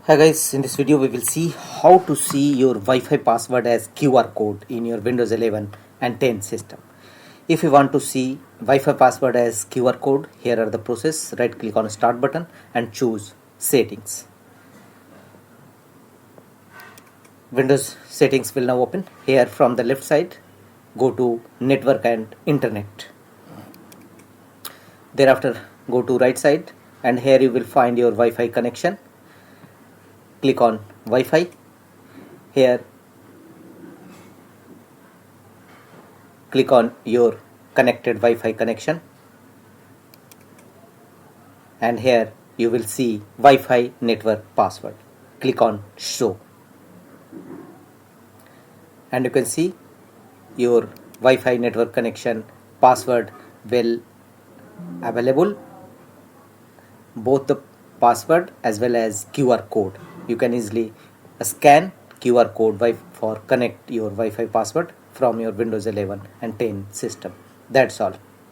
Hi guys, in this video we will see how to see your Wi-Fi password as QR code in your Windows 11 and 10 system. If you want to see Wi-Fi password as QR code, here are the process. Right click on start button and choose settings. Windows settings will now open. Here from the left side, go to network and internet. Thereafter go to right side and here you will find your Wi-Fi connection. Click on Wi-Fi. Here click on your connected Wi-Fi connection and here you will see Wi-Fi network password. Click on show and you can see your Wi-Fi network connection password will available, both the password as well as QR code. You can easily scan QR code for connect your Wi-Fi password from your Windows 11 and 10 system. That's all.